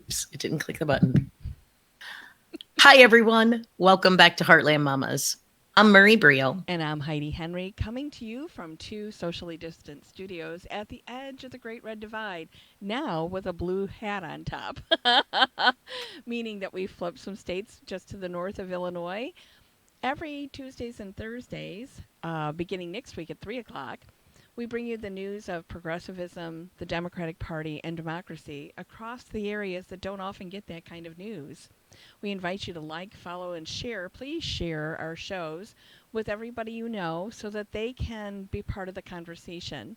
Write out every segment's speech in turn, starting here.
Oops, it didn't click the button. Hi, everyone. Welcome back to Heartland Mamas. I'm Marie Briel. And I'm Heidi Henry, coming to you from two socially distant studios at the edge of the Great Red Divide, now with a blue hat on top. Meaning that we flipped some states just to the north of Illinois. Every Tuesdays and Thursdays, beginning next week at 3 o'clock, we bring you the news of progressivism, the Democratic Party, and democracy across the areas that don't often get that kind of news. We invite you to like, follow, and share. Please share our shows with everybody you know so that they can be part of the conversation.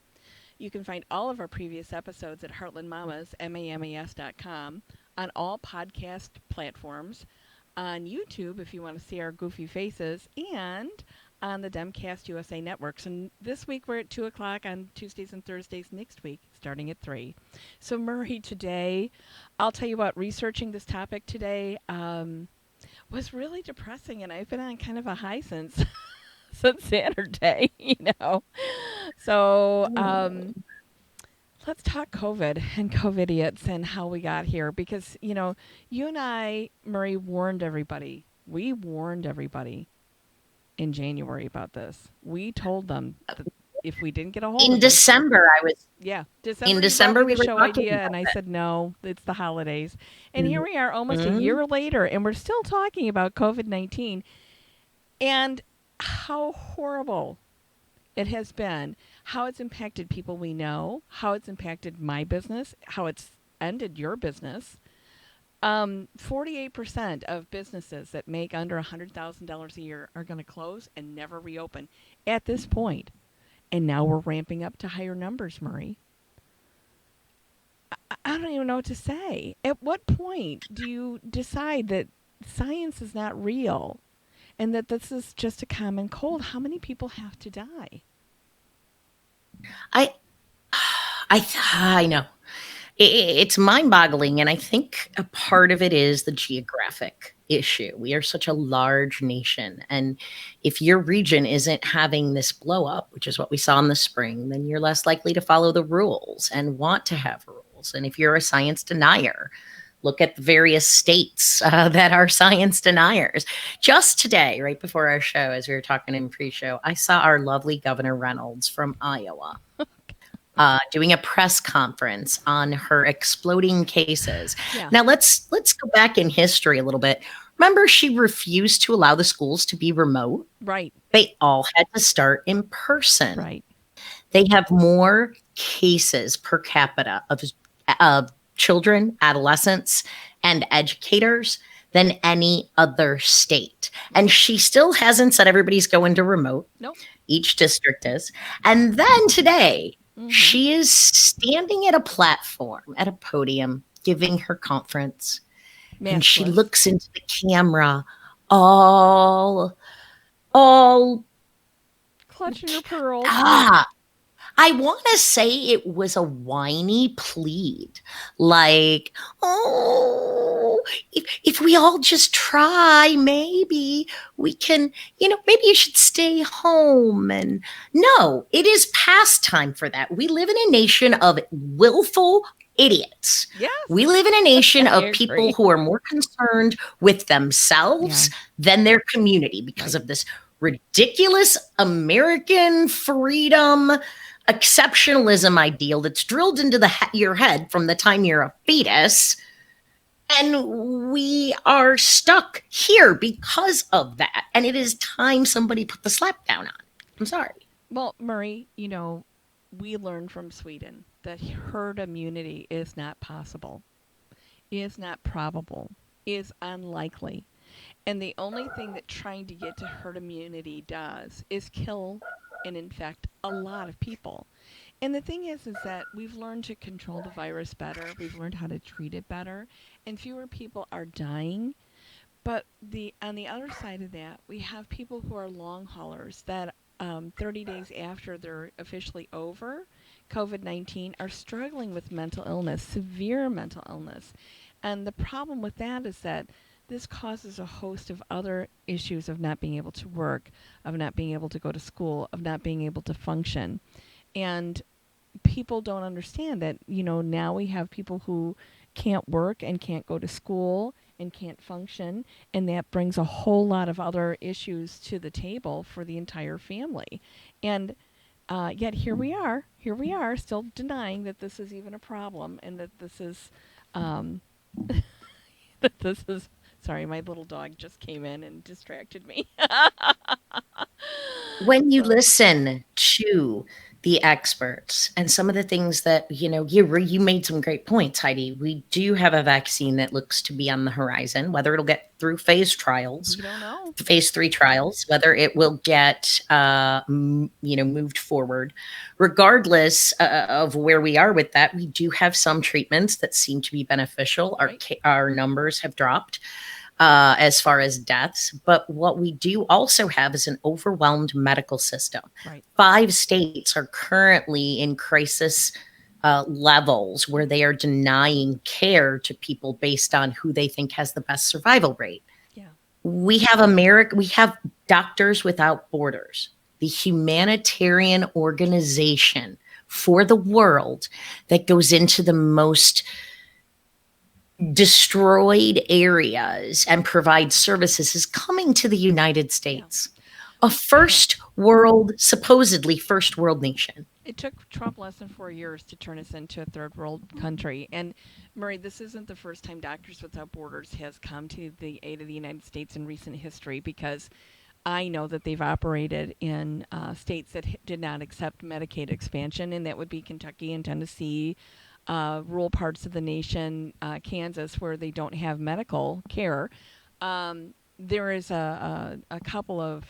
You can find all of our previous episodes at heartlandmamas.com, on all podcast platforms, on YouTube if you want to see our goofy faces, and on the Demcast USA networks. And this week we're at 2 o'clock on Tuesdays and Thursdays, next week starting at 3. So, Murray, today, I'll tell you what, researching this topic today was really depressing, and I've been on kind of a high since since Saturday, So, let's talk COVID and COVIDiots and how we got here because, you and I, Murray, warned everybody. We warned everybody in January about this. We told them that if we didn't get a hold In of it, December, yeah, in December, you brought December me we the were show talking idea, and about I said, no, it's the holidays. And here it. we are almost a Mhm. year later, and we're still talking about COVID 19 and how horrible it has been, how it's impacted people we know, how it's impacted my business, how it's ended your business. 48% of businesses that make under $100,000 a year are going to close and never reopen at this point. And now we're ramping up to higher numbers, Murray. I don't even know what to say. At what point do you decide that science is not real and that this is just a common cold? How many people have to die? I, I know. It's mind-boggling, and I think a part of it is the geographic issue. We are such a large nation, and if your region isn't having this blow up, which is what we saw in the spring, then you're less likely to follow the rules and want to have rules. And if you're a science denier, look at the various states that are science deniers. Just today, right before our show, as we were talking in pre-show, I saw our lovely Governor Reynolds from Iowa doing a press conference on her exploding cases. Yeah, Now let's go back in history a little bit. Remember, she refused to allow the schools to be remote. right, They all had to start in person. right. They have more cases per capita of children, adolescents, and educators than any other state. And she still hasn't said everybody's going to remote. Nope. Each district is. And then today, Mm-hmm. she is standing at a platform, at a podium, giving her conference, and she Maskless. looks into the camera all all Clutching her pearls. ah I want to say it was a whiny plead, like, "Oh, if we all just try, maybe we can, maybe you should stay home." And no, it is past time for that. We live in a nation of willful idiots. Yes, We live in a nation I of people agree. who are more concerned with Yeah, themselves than their community because right. of this ridiculous American freedom exceptionalism ideal that's drilled into your head from the time you're a fetus. And we are stuck here because of that. And it is time somebody put the slap down on. I'm sorry. Well, Murray, we learned from Sweden that herd immunity is not possible, is not probable, is unlikely. And the only thing that trying to get to herd immunity does is kill and infect a lot of people. And the thing is that we've learned to control the virus better. We've learned how to treat it better, and fewer people are dying. But the on the other side of that, we have people who are long haulers that 30 days after they're officially over COVID 19 are struggling with mental illness, severe mental illness. And the problem with that is that this causes a host of other issues of not being able to work, of not being able to go to school, of not being able to function. And people don't understand that, now we have people who can't work and can't go to school and can't function, and that brings a whole lot of other issues to the table for the entire family. And yet here we are, still denying that this is even a problem, and that this is, um, that this is. Sorry, my little dog just came in and distracted me. When you So listen to the experts and some of the things that, you made some great points, Heidi. We do have a vaccine that looks to be on the horizon, whether it'll get through we don't know. phase 3 trials, whether it will get, moved forward. Regardless of where we are with that, we do have some treatments that seem to be beneficial. Right. Our numbers have dropped as far as deaths. But what we do also have is an overwhelmed medical system. Right. 5 states are currently in crisis levels where they are denying care to people based on who they think has the best survival rate. Yeah. We have Doctors Without Borders, the humanitarian organization for the world that goes into the most destroyed areas and provide services, is coming to the United Yeah. States, a supposedly first world nation. It took Trump less than 4 years to turn us into a third world country. And Murray, this isn't the first time Doctors Without Borders has come to the aid of the United States in recent history, because I know that they've operated in states that did not accept Medicaid expansion, and that would be Kentucky and Tennessee, rural parts of the nation, Kansas, where they don't have medical care. There is a couple of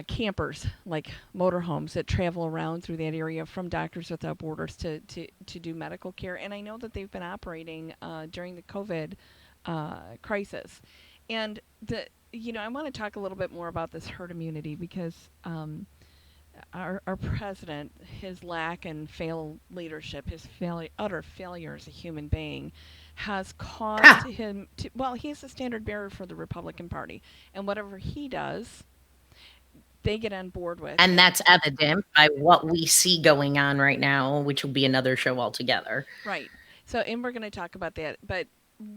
campers, like motorhomes, that travel around through that area from Doctors Without Borders to do medical care. And I know that they've been operating during the COVID crisis. And I want to talk a little bit more about this herd immunity, because our president, his lack and failed leadership, his utter failure as a human being, has caused Ah, him to. Well, he's the standard bearer for the Republican Party, and whatever he does, they get on board with. and And that's evident by what we see going on right now, which will be another show altogether. right. So, and we're going to talk about that. But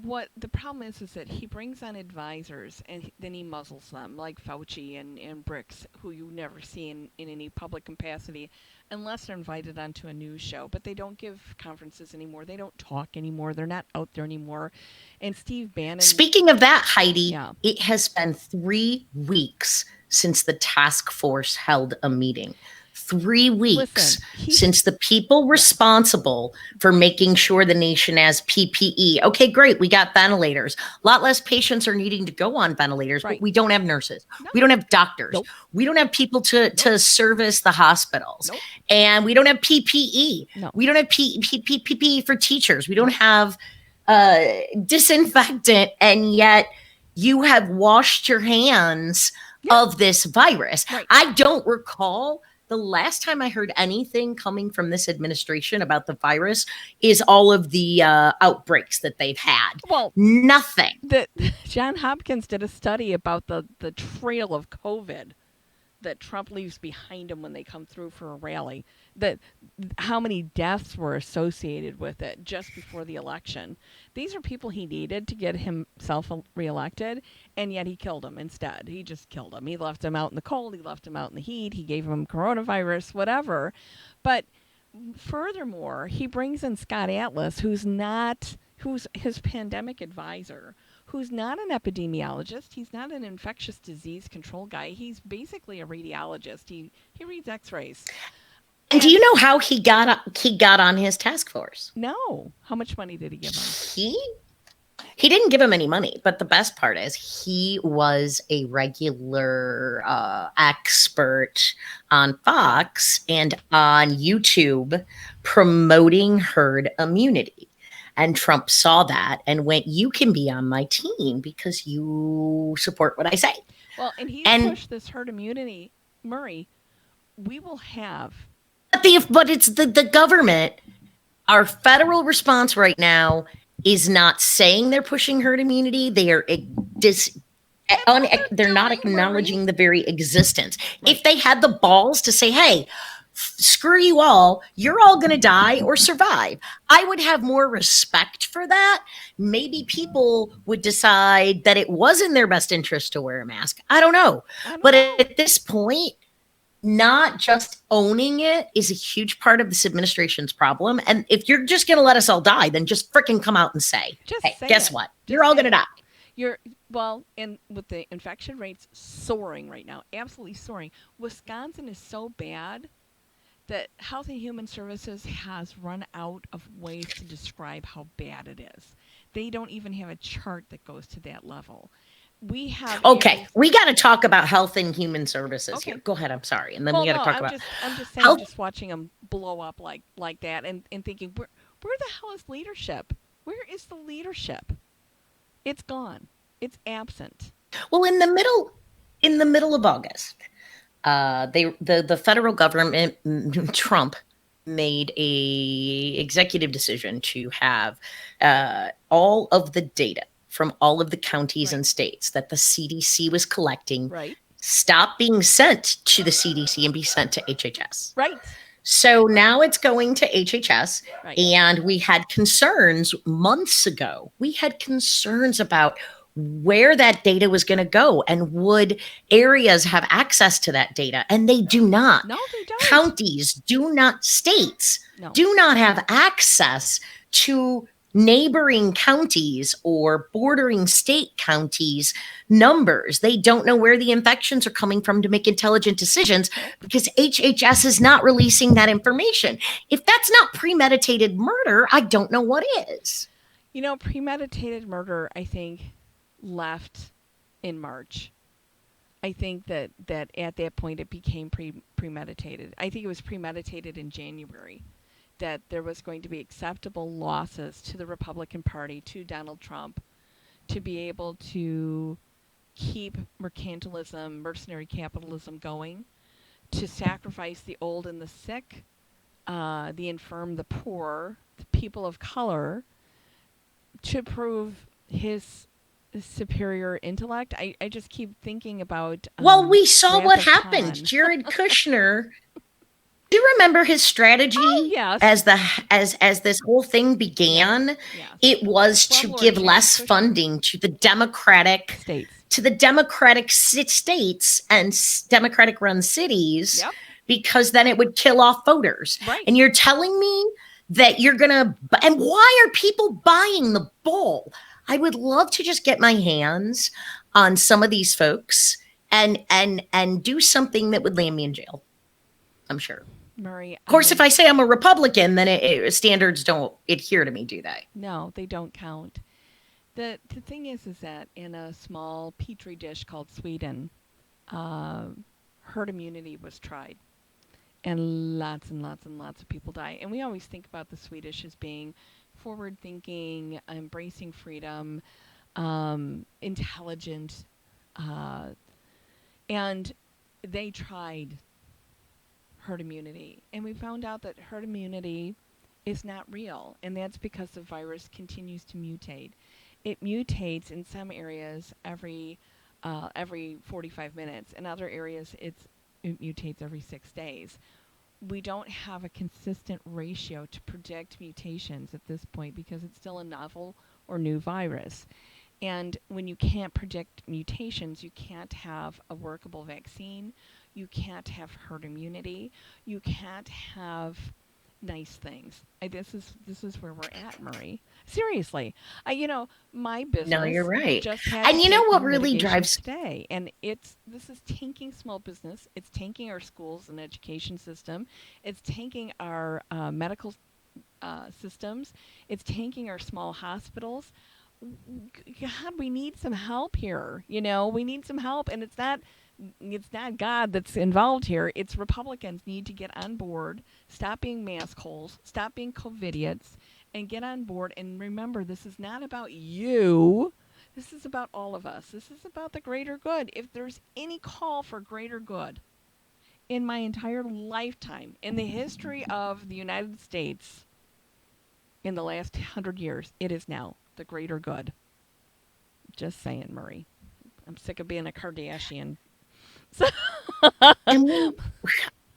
what the problem is that he brings on advisors, and then he muzzles them, like Fauci and Bricks, who you never see in any public capacity unless they're invited onto a news show. But they don't give conferences anymore. They don't talk anymore. They're not out there anymore. And Steve Bannon, Speaking of that, Heidi, yeah. it has been 3 weeks since the task force held a meeting. 3 weeks Listen, he's. since the people Yeah. responsible for making sure the nation has PPE. Okay, great. We got ventilators. A lot less patients are needing to go on ventilators, but Right. we don't have nurses. No. We don't have doctors. Nope. We don't have people to service the hospitals. Nope. And we don't have PPE. No. We don't have PPE for teachers. We don't have disinfectant. And yet you have washed your hands Yeah. of this virus. Right. I don't recall the last time I heard anything coming from this administration about the virus is all of the outbreaks that they've had. Well, Nothing. John Hopkins did a study about the trail of COVID that Trump leaves behind him when they come through for a rally. That how many deaths were associated with it just before the election. These are people he needed to get himself reelected, and yet he killed them instead. He just killed them. He left them out in the cold. He left them out in the heat. He gave them coronavirus, whatever. But furthermore, he brings in Scott Atlas, who's his pandemic advisor, who's not an epidemiologist. He's not an infectious disease control guy. He's basically a radiologist. He reads X-rays. And do you know how he got on his task force? No. How much money did he give him? He didn't give him any money, but the best part is he was a regular expert on Fox and on YouTube promoting herd immunity. And Trump saw that and went, "You can be on my team because you support what I say." Well, and he's And pushed this herd immunity. Murray, we will have. but it's the government. Our federal response right now is not saying they're pushing herd immunity. They are they're not doing, Murray. acknowledging the very existence. Right. If they had the balls to say, "Hey, screw you all. You're all going to die or survive. I would have more respect for that. Maybe people would decide that it was in their best interest to wear a mask. I don't know. I don't But know. at this point, not just owning it is a huge part of this administration's problem. And if you're just going to let us all die, then just freaking come out and say, Just hey, say guess it. what? You're Just all going say to it. die. You're well, and with the infection rates soaring right now, absolutely soaring. Wisconsin is so bad that Health and Human Services has run out of ways to describe how bad it is. They don't even have a chart that goes to that level. We have Okay, areas. we got to talk about health and human services here. Okay. Go ahead. I'm sorry. And then Well, we got to no, talk about I'm just saying, health. just watching them blow up like that, and thinking, where the hell is leadership? Where is the leadership? It's gone. It's absent. Well, in the middle of August, the federal government, Trump made a executive decision to have all of the data from all of the counties Right. and states that the CDC was collecting Right. stop being sent to the CDC and be sent to HHS. Right. So now it's going to HHS, Right. and we had concerns months ago. We had concerns about where that data was going to go and would areas have access to that data, and they do not. No, they don't. Counties do not, states No. do not have access to neighboring counties or bordering state counties numbers. They don't know where the infections are coming from to make intelligent decisions Nope. because HHS is not releasing that information. If that's not premeditated murder, I don't know what is. Premeditated murder, I think, left in March. I think that at that point it became premeditated. I think it was premeditated in January that there was going to be acceptable losses to the Republican Party, to Donald Trump, to be able to keep mercantilism, mercenary capitalism going, to sacrifice the old and the sick, the infirm, the poor, the people of color, to prove his superior intellect. I just keep thinking about Well, we saw Wrath what of happened. Khan. Jared Kushner, do you remember his Oh, strategy yes. as the as this whole thing Yes. began? Yes. It was to Slumlord give Jared less Kushner. funding to the Democratic States. states and Democratic run cities Yep. because then it would kill off voters. Right. And you're telling me that you're going to, and why are people buying the bull? I would love to just get my hands on some of these folks and do something that would land me in jail. I'm sure. Murray, Of course, if I say I'm a Republican, then standards don't adhere to me, do they? no, they don't count. The thing is that in a small petri dish called Sweden, uh, herd immunity was tried, and lots and lots and lots of people die. And we always think about the Swedish as being forward thinking, embracing freedom, intelligent, uh, and they tried herd immunity. And we found out that herd immunity is not real, and that's because the virus continues to mutate. It mutates in some areas every 45 minutes. In other areas, it mutates every 6 days. We don't have a consistent ratio to predict mutations at this point because it's still a novel or new virus. And when you can't predict mutations, you can't have a workable vaccine, you can't have herd immunity, you can't have nice things. This is where we're at, Murray. Seriously, my No, you're business right. just had to And you know take what more really mitigations drives today, and this is tanking small business. It's tanking our schools and education system. It's tanking our medical systems. It's tanking our small hospitals. God, we need some help here. We need some help, and it's not God that's involved here. It's Republicans need to get on board, stop being mask holes, stop being COVIDiots, and get on board. And remember, this is not about you. This is about all of us. This is about the greater good. If there's any call for greater good in my entire lifetime, in the history of the United States, in the last 100 years, it is now the greater good. Just saying, Murray. I'm sick of being a Kardashian. So and we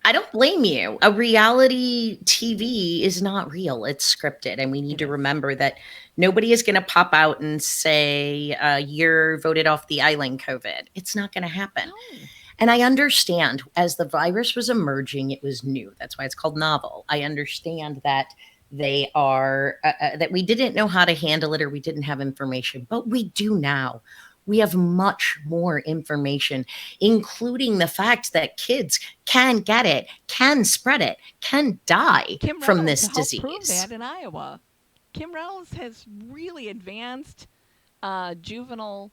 I don't blame you. A reality TV is not real. It's scripted. And we need It to is. remember that nobody is going to pop out and say, you're voted off the island, COVID. It's not going to happen. No. And I understand as the virus was emerging, it was new. That's why it's called novel. I understand that that we didn't know how to handle it or we didn't have information, but we do now. We have much more information, including the fact that kids can get it, can spread it, can die Kim from Reynolds this helped prove disease. that in Iowa. Kim Reynolds has really advanced juvenile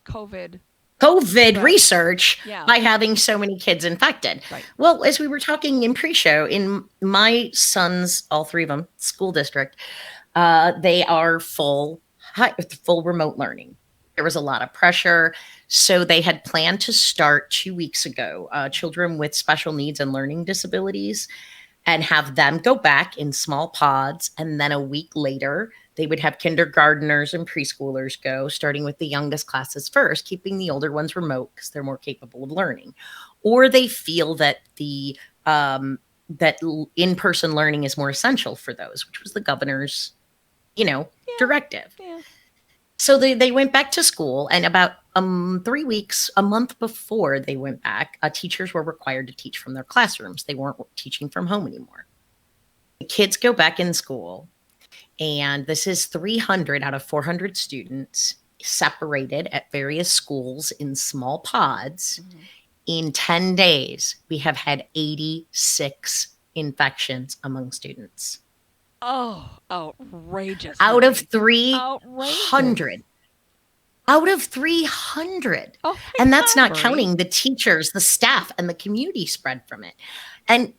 COVID COVID spread. research Yeah, by having so many kids infected. right. Well, as we were talking in pre show, in my son's, all three of them, school district, they are full remote learning. There was a lot of pressure. So they had planned to start 2 weeks ago, children with special needs and learning disabilities and have them go back in small pods. And then a week later, they would have kindergarteners and preschoolers go, starting with the youngest classes first, keeping the older ones remote because they're more capable of learning. Or they feel that in-person learning is more essential for those, which was the governor's, you know, Yeah, directive. yeah. So they went back to school, and about 3 weeks, a month before they went back, teachers were required to teach from their classrooms. They weren't teaching from home anymore. The kids go back in school, and this is 300 out of 400 students separated at various schools in small pods. Hmm. In 10 days, we have had 86 infections among students. Oh, outrageous, Out of Marie. 300. Outrageous. Out of 300. Oh my And that's God, not Marie. counting the teachers, the staff, and the community spread from it. And,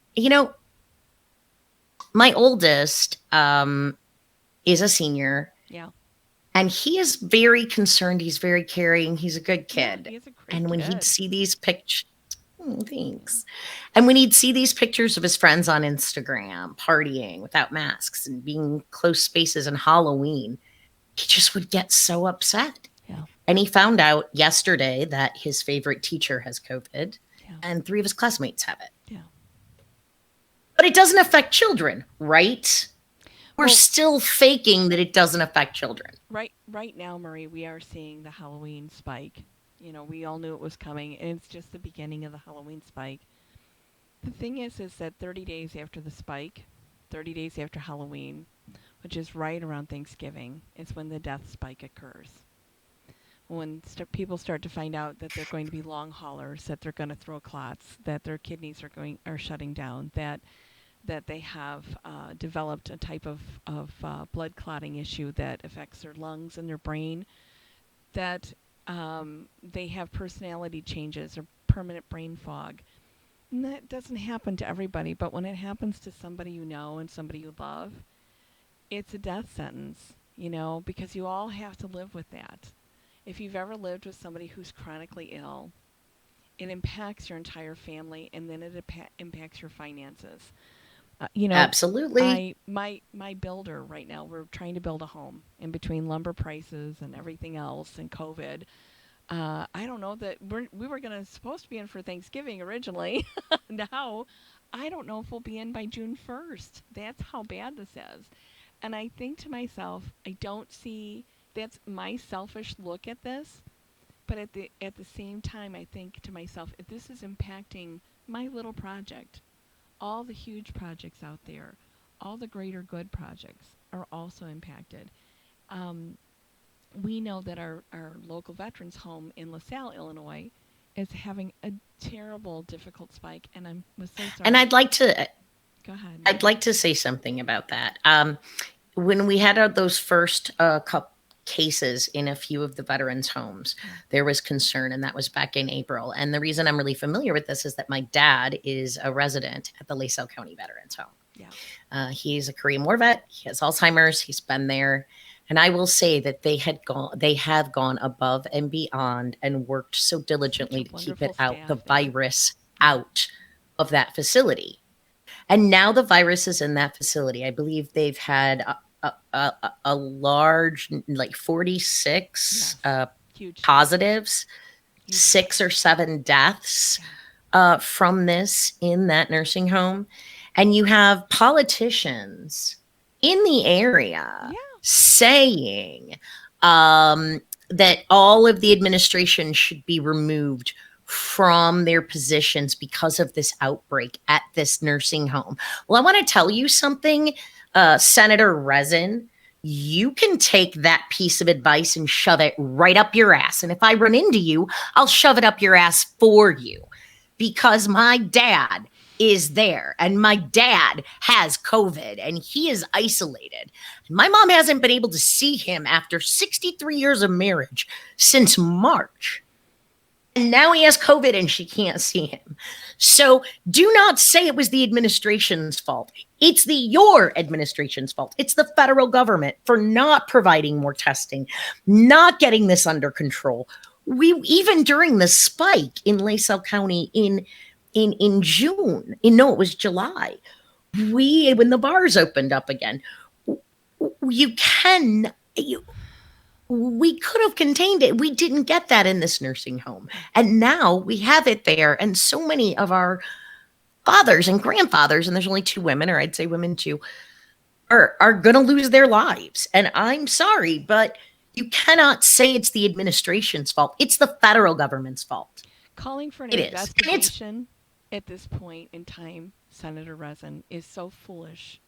my oldest is a senior, Yeah, and he is very concerned. He's very caring. He's a good yeah. kid. He is a great And when he'd kid. see these pictures, Yeah, thanks. And when he'd see these pictures of his friends on Instagram partying without masks and being close spaces and Halloween, he just would get so upset. yeah, And he found out yesterday that his favorite teacher has COVID yeah, and three of his classmates have it. yeah. But it doesn't affect children, right? We're Well, still faking that it doesn't affect children. right now, Marie, we are seeing the Halloween spike. We all knew it was coming, and it's just the beginning of the Halloween spike. The thing is that 30 days after the spike, 30 days after Halloween, which is right around Thanksgiving, is when the death spike occurs. When people start to find out that they're going to be long haulers, that they're going to throw clots, that their kidneys are shutting down, that they have developed a type of blood clotting issue that affects their lungs and their brain, that they have personality changes or permanent brain fog. And that doesn't happen to everybody, but when it happens to somebody you know and somebody you love, it's a death sentence, because you all have to live with that. If you've ever lived with somebody who's chronically ill, it impacts your entire family, and then it impacts your finances. Uh, you know, Absolutely. my builder right now, we're trying to build a home in between lumber prices and everything else and COVID. I don't know that we were gonna supposed to be in for Thanksgiving originally. Now, I don't know if we'll be in by June 1st. That's how bad this is. And I think to myself, I don't see, that's my selfish look at this. But at the same time, I think to myself, if this is impacting my little project, all the huge projects out there, all the greater good projects are also impacted. Um, we know that our local veterans home in LaSalle, Illinois, is having a terrible, difficult spike, and was so And sorry. I'd Go ahead. like to say something about that. When we had those first cases in a few of the veterans' homes, Yeah, there was concern, and that was back in April. And the reason I'm really familiar with this is that my dad is a resident at the LaSalle County Veterans Home. yeah, He's a Korean War vet. He has Alzheimer's. He's been there. And I will say that they have gone above and beyond and worked so such a diligently to keep wonderful it out, the staff there. virus Yeah, out of that facility. And now the virus is in that facility. I believe they've had a large, like 46 yes, huge spike, positives, huge six spike. or seven deaths. Yeah, from this in that nursing home, and you have politicians in the area Yeah. saying that all of the administration should be removed from their positions because of this outbreak at this nursing home. Well, I want to tell you something, Senator Resin. You can take that piece of advice and shove it right up your ass. And if I run into you, I'll shove it up your ass for you because my dad is there and my dad has COVID and he is isolated. My mom hasn't been able to see him after 63 years of marriage since March. And now he has COVID and she can't see him. So do not say it was the administration's fault. It's your administration's fault. It's the federal government for not providing more testing, not getting this under control. We even during the spike in LaSalle County in June, no, it was July. When the bars opened up again, you can you we could have contained it. We didn't get that in this nursing home. And now we have it there. And so many of our fathers and grandfathers, and there's only two women, or I'd say women too, are going to lose their lives. And I'm sorry, but you cannot say it's the administration's fault. It's the federal government's fault. Calling for an It is. And it's investigation at this point in time, Senator Resin, is so foolish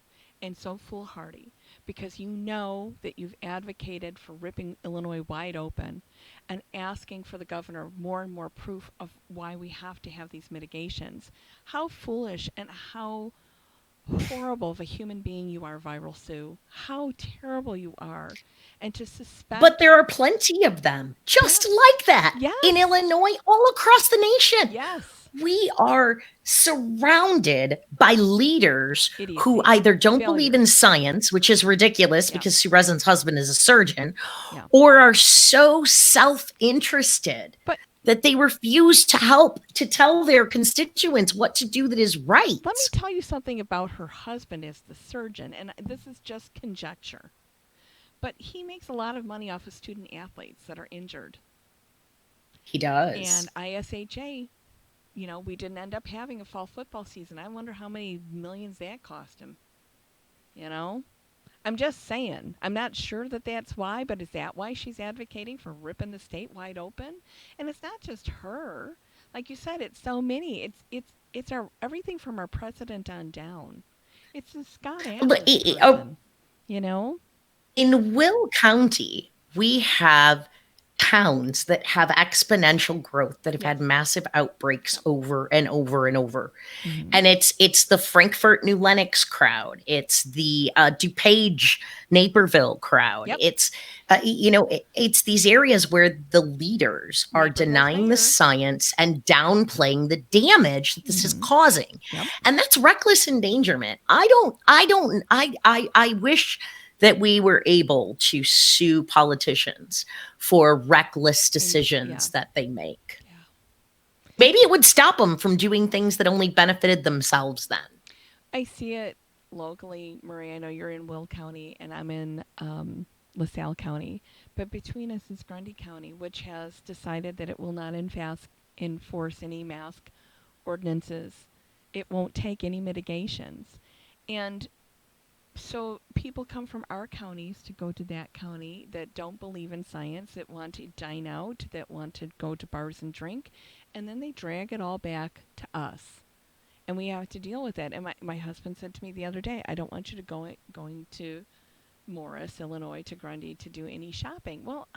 and so foolhardy because you know that you've advocated for ripping Illinois wide open and asking for the governor more and more proof of why we have to have these mitigations. How foolish and how horrible of a human being you are, Viral Sue. How terrible you are. And to but suspect. there are plenty of them just Yes. like that in Yes. Illinois, all across the nation. Yes. We are surrounded by leaders who Idiocy. either don't believe in Failure. science, which is ridiculous Yeah. because Sue Resin's husband is a surgeon, Yeah. or are so self interested But that they refuse to help to tell their constituents what to do that is right. let me tell you something about her husband as the surgeon, and this is just conjecture. But he makes a lot of money off of student athletes that are injured. He And does. ISHA, we didn't end up having a fall football season. I wonder how many millions that cost him. You know? I'm just saying. I'm not sure that that's why, but is that why she's advocating for ripping the state wide open? And it's not just her. Like you said, it's so many. It's our everything from our president on down. It's the Scott Adams person. You know? In Will County, we have towns that have exponential growth that have Yes. had massive outbreaks Yep. over and over and over. Mm-hmm. And it's the Frankfurt New Lenox crowd. It's the DuPage Naperville crowd. Yep. It's it's these areas where the leaders are Naperville's denying the mayor. science and downplaying the damage that this is Mm-hmm. causing. Yep. And that's reckless endangerment. I wish that we were able to sue politicians for reckless Yeah. decisions that they make. Yeah. Maybe it would stop them from doing things that only benefited themselves then. I see it locally, Marie. I know you're in Will County and I'm in LaSalle County. But between us is Grundy County, which has decided that it will not enforce any mask ordinances. It won't take any mitigations. And so people come from our counties to go to that county that don't believe in science, that want to dine out, that want to go to bars and drink, and then they drag it all back to us. And we have to deal with it. And my husband said to me the other day, I don't want you to going to Morris, Illinois, to Grundy to do any shopping. Well,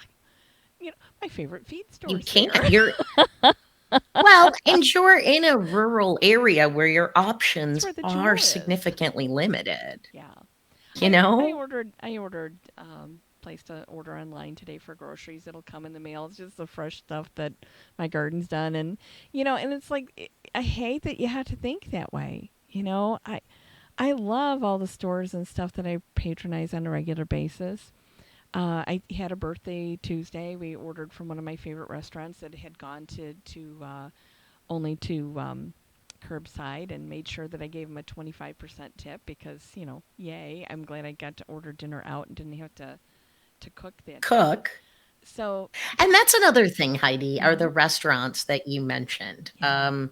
my favorite feed You store's there. can't. You're well, and you're in a rural area where your That's options where the are jewel is. significantly limited. Yeah. You know? I ordered placed a order online today for groceries. It'll come in the mail. It's just the fresh stuff that my garden's done, and and it's like I hate that you have to think that way. I love all the stores and stuff that I patronize on a regular basis. I had a birthday Tuesday. We ordered from one of my favorite restaurants that had gone to only to curbside and made sure that I gave him a 25% tip because, yay, I'm glad I got to order dinner out and didn't have to cook that day. Cook. So, And that's another thing, Heidi, are mhm, the restaurants that you mentioned. yeah,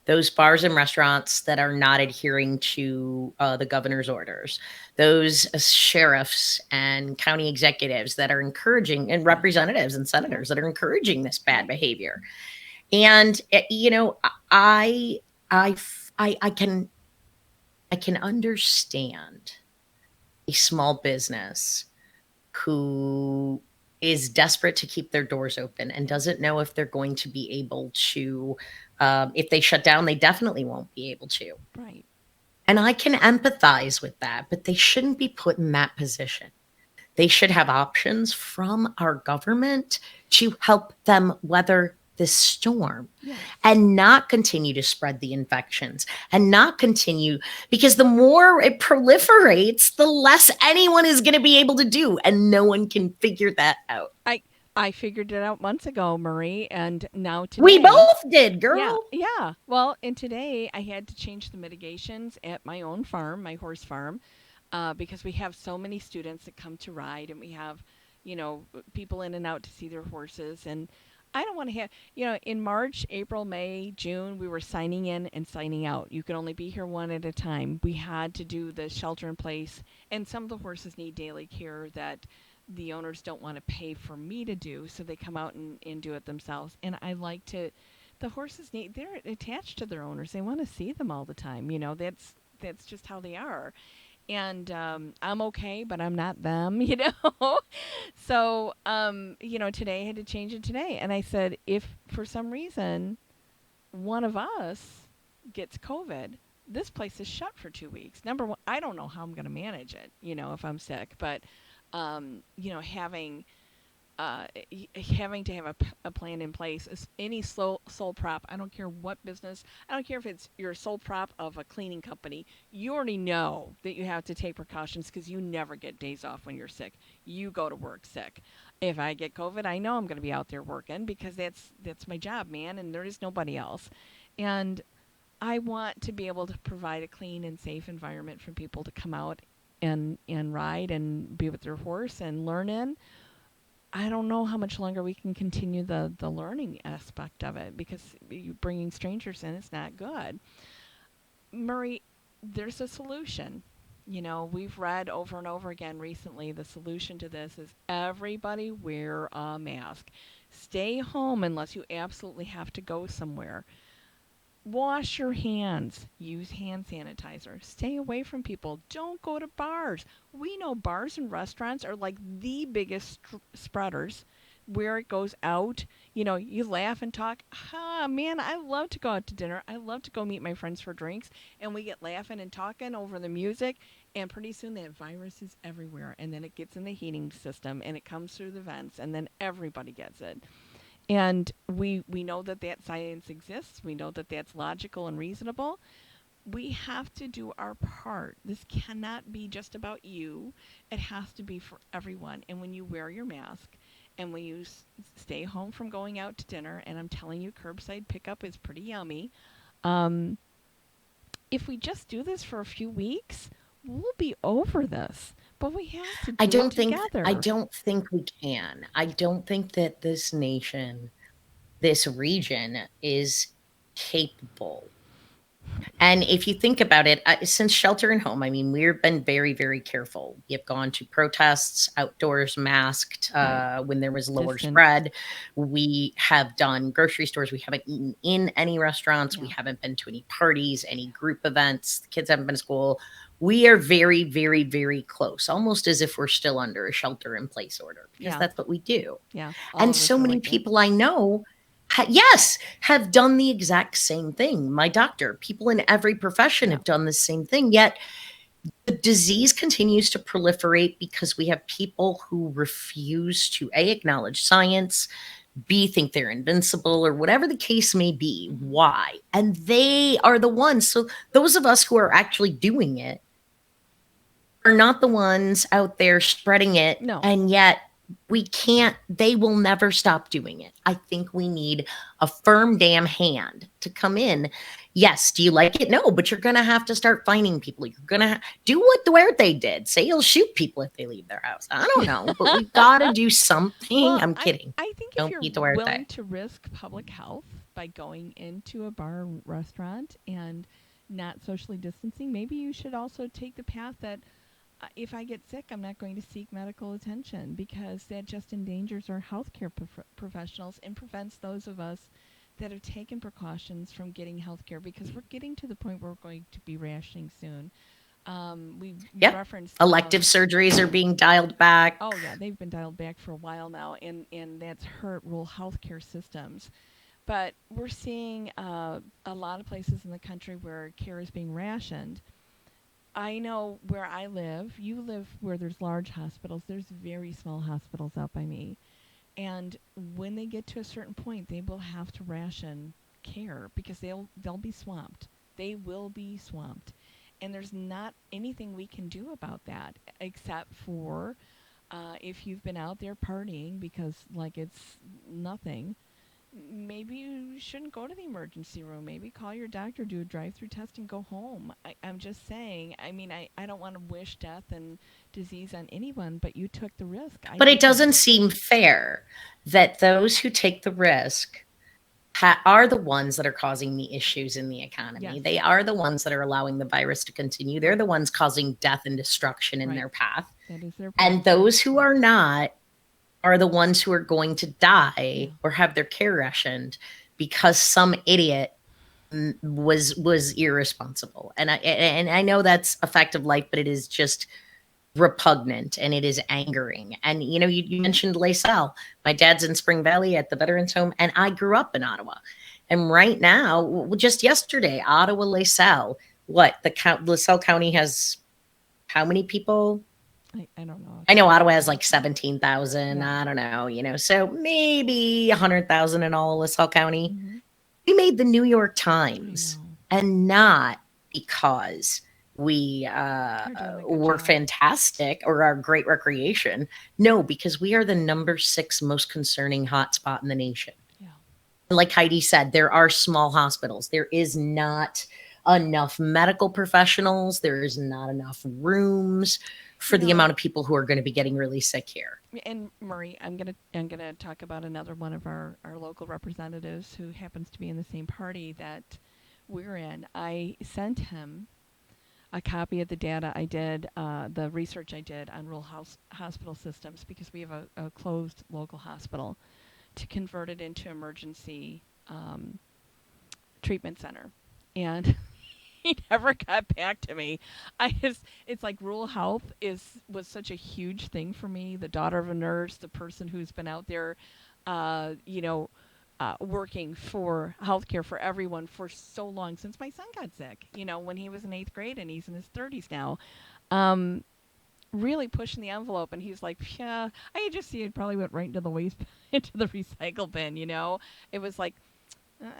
Those bars and restaurants that are not adhering to the governor's orders, those sheriffs and county executives that are encouraging, and yeah, representatives and yeah, senators that are encouraging this bad right. behavior. And I, I can understand a small business who is desperate to keep their doors open and Yeah, doesn't know if they're going to be able to, if they shut down, they definitely won't be able to. right. And I can empathize with that, but they shouldn't be put in that position. They should have options from our government to help them weather this storm Yes. and not continue to spread the infections and not continue, because the more it proliferates, the less anyone is going to be able to do. And no one can figure that out. I I figured it out months ago, Marie, and now We today. both did, Yeah, girl. yeah. Well, and today I had to change the mitigations at my own farm, my horse farm, because we have so many students that come to ride, and we have, people in and out to see their horses. And I don't want to have, in March, April, May, June, we were signing in and signing out. You could only be here one at a time. We had to do the shelter in place, and some of the horses need daily care that the owners don't want to pay for me to do, so they come out and do it themselves. And I like to, the horses need, they're attached to their owners. They want to see them all the time. That's just how they are. And I'm okay, but I'm not them, So, today I had to change it today. And I said, if for some reason one of us gets COVID, this place is shut for 2 weeks. Number one, I don't know how I'm going to manage it, if I'm sick, but, having to have a plan in place is any sole prop. I don't care what business. I don't care if it's your sole prop of a cleaning company. You already know that you have to take precautions because you never get days off when you're sick. You go to work sick. If I get COVID, I know I'm going to be out there working because that's my job, man, and there is nobody else. And I want to be able to provide a clean and safe environment for people to come out and ride and be with their horse and learn in. I don't know how much longer we can continue the learning aspect of it because you bringing strangers in is not good. Murray, there's a solution. We've read over and over again recently the solution to this is everybody wear a mask. Stay home unless you absolutely have to go somewhere. Wash your hands. Use hand sanitizer. Stay away from people. Don't go to bars. We know bars and restaurants are like the biggest spreaders where it goes out. You laugh and talk. Ah, man, I love to go out to dinner. I love to go meet my friends for drinks. And we get laughing and talking over the music. And pretty soon that virus is everywhere. And then it gets in the heating system and it comes through the vents. And then everybody gets it. And we know that science exists. We know that that's logical and reasonable. We have to do our part. This cannot be just about you. It has to be for everyone. And when you wear your mask and when you stay home from going out to dinner, and I'm telling you, curbside pickup is pretty yummy. Um, if we just do this for a few weeks, we'll be over this. But we have to I do it don't think I together. don't think we can. I don't think that this nation, this region is capable. And if you think about it, since shelter in home, I mean, we've been very, very careful. We have gone to protests outdoors, masked Right. when there was lower Distance. spread. We have done grocery stores. We haven't eaten in any restaurants. We Yeah. haven't been to any parties, any group events. The kids haven't been to school. We are very, very, very close, almost as if we're still under a shelter in place order, because Yeah. that's what we do. Yeah. All And of so us are many like that. people I know, yes, have done the exact same thing. My doctor, people in every profession Yeah. have done the same thing. Yet the disease continues to proliferate because we have people who refuse to A, acknowledge science, B, think they're invincible, or whatever the case may be. Hmm. Why? And they are the ones. So those of us who are actually doing it are not the ones out there spreading it. No. And yet We can't, they will never stop doing it. I think we need a firm damn hand to come in. Yes, do you like it? No, but you're going to have to start finding people. You're going to do what Duarte did. Say you'll shoot people if they leave their house. I don't know, but we've got to do something. Well, I'm I kidding. I think if Don't you're be Duarte. willing to risk public health by going into a bar or restaurant and not socially distancing, maybe you should also take the path that if I get sick, I'm not going to seek medical attention because that just endangers our healthcare professionals and prevents those of us that have taken precautions from getting healthcare because we're getting to the point where we're going to be rationing soon. We Yep. referenced Elective surgeries are being dialed oh back. yeah, they've been dialed back for a while now, and that's hurt rural healthcare systems. But we're seeing a lot of places in the country where care is being rationed. I know where I live. You live where there's large hospitals. There's very small hospitals out by me, and when they get to a certain point, they will have to ration care because they'll be swamped. They will be swamped, and there's not anything we can do about that except for if you've been out there partying because like it's nothing, maybe you shouldn't go to the emergency room. Maybe call your doctor, do a drive-through test, and go home. I'm just saying. I mean, I don't want to wish death and disease on anyone, but you took the risk. I But it think you. doesn't seem fair that those who take the risk are the ones that are causing the issues in the economy. Yes. They are the ones that are allowing the virus to continue. They're Right. the ones causing death and destruction in Right. their path. That is their And path. those who are not are the ones who are going to die Yeah. or have their care rationed because some idiot was irresponsible. And I know that's a fact of life, but it is just repugnant and it is angering. And you mentioned LaSalle. My dad's in Spring Valley at the Veterans Home, and I grew up in Ottawa. And right now, just yesterday, Ottawa, LaSalle, what the LaSalle County has how many people? I don't know. I know Ottawa has like 17,000. Yeah. I don't know, so maybe 100,000 in all LaSalle County. Mm-hmm. We made the New York I Times, know. and not because we You're doing a good were job. fantastic or our great recreation. No, because we are the number 6 most concerning hotspot in the nation. Yeah. Like Heidi said, there are small hospitals. There is not enough medical professionals. There is not enough rooms You for the know, amount of people who are going to be getting really sick here. and Murray, I'm gonna talk about another one of our local representatives who happens to be in the same party that we're in. I sent him a copy of the data I did, the research I did on rural hospital systems because we have a closed local hospital to convert it into emergency um, treatment center, and he never got back to me. It's like rural health was such a huge thing for me. The daughter of a nurse, the person who's been out there, uh, you know, working for healthcare for everyone for so long since my son got sick. When he was in 8th grade and he's in his 30s now. Um, Really pushing the envelope, and he's like, yeah, I could just see it probably went right into the waste into the recycle bin. It was like,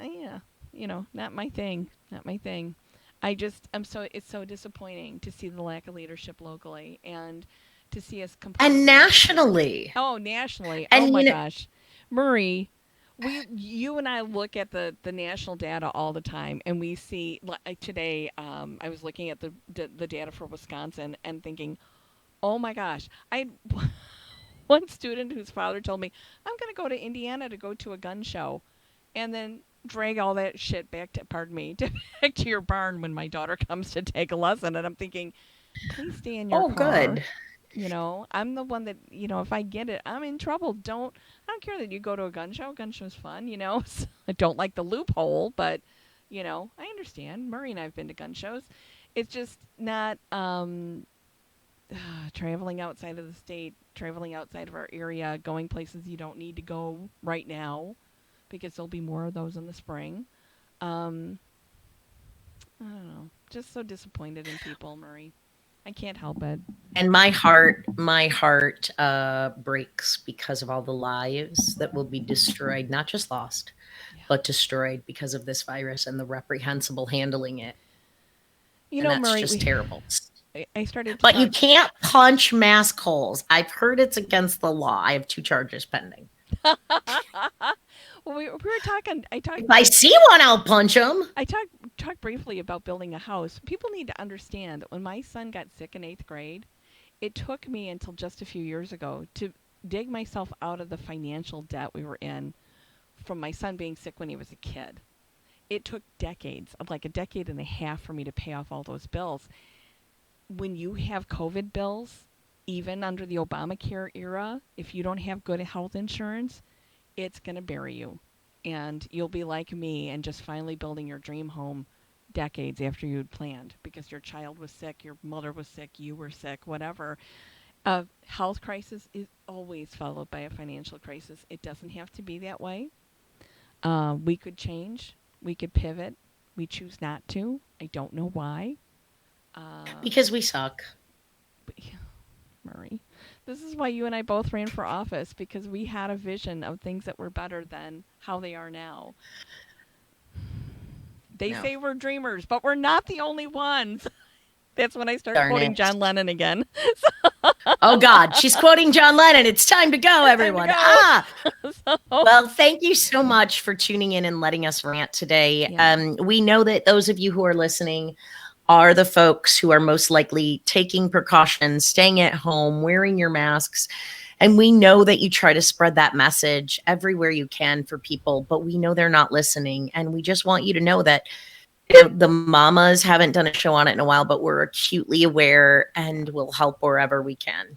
yeah, not my thing, not my thing. It's so disappointing to see the lack of leadership locally and to see us And completely unprepared. nationally. Oh, nationally. Oh And my gosh. Murray, you and I look at the national data all the time, and we see like today. I was looking at the data for Wisconsin and thinking, oh my gosh, I had one student whose father told me I'm going to go to Indiana to go to a gun show, and then drag all that shit back to, pardon me, back to your barn when my daughter comes to take a lesson. And I'm thinking, please stay in your oh, car. good. I'm the one that, if I get it, I'm in trouble. I don't care that you go to a gun show. Gun show's fun. So I don't like the loophole, but, I understand. Murray and I have been to gun shows. It's just not traveling outside of the state, traveling outside of our area, going places you don't need to go right now because there'll be more of those in the spring. Um, I don't know. Just so disappointed in people, Murray. I can't help it. And my heart breaks because of all the lives that will be destroyed, not just lost, Yeah. but destroyed because of this virus and the reprehensible handling it. And that's Murray, just terrible. I started to But you talk. can't punch mask holes. I've heard it's against the law. I have 2 charges pending. Well, we were talking. If I see one, I'll punch them. I talked briefly about building a house. People need to understand that when my son got sick in 8th grade, it took me until just a few years ago to dig myself out of the financial debt we were in from my son being sick when he was a kid. It took decades, of like a decade and a half, for me to pay off all those bills. When you have COVID bills, even under the Obamacare era, if you don't have good health insurance, it's going to bury you. And you'll be like me and just finally building your dream home decades after you'd planned because your child was sick, your mother was sick, you were sick, whatever. A health crisis is always followed by a financial crisis. It doesn't have to be that way. We could change, we could pivot. We choose not to. I don't know why. Uh, Because we suck. but, yeah, Murray, this is why you and I both ran for office because we had a vision of things that were better than how they are now. They No. say we're dreamers, but we're not the only ones. That's when I start Darn quoting it. John Lennon again. Oh God, she's quoting John Lennon. It's time to go, It's time to everyone. go. Ah, So, well, thank you so much for tuning in and letting us rant today. yeah, We know that those of you who are listening are the folks who are most likely taking precautions, staying at home, wearing your masks. And we know that you try to spread that message everywhere you can for people, but we know they're not listening. And we just want you to know that the mamas haven't done a show on it in a while, but we're acutely aware and will help wherever we can.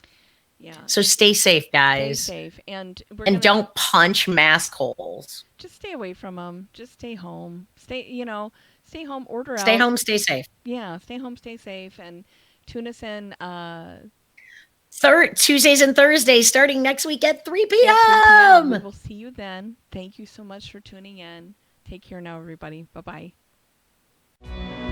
yeah. So stay safe, Stay guys. safe. And we're And going to don't punch mask holes. just stay away from them. Just stay home. Stay home, order Stay out. home, stay safe. Yeah, stay home, stay safe, and tune us in Third Tuesdays and Thursdays starting next week at 3 at 3 p.m. We p.m. will see you then. Thank you so much for tuning in. Take care now, everybody. Bye bye.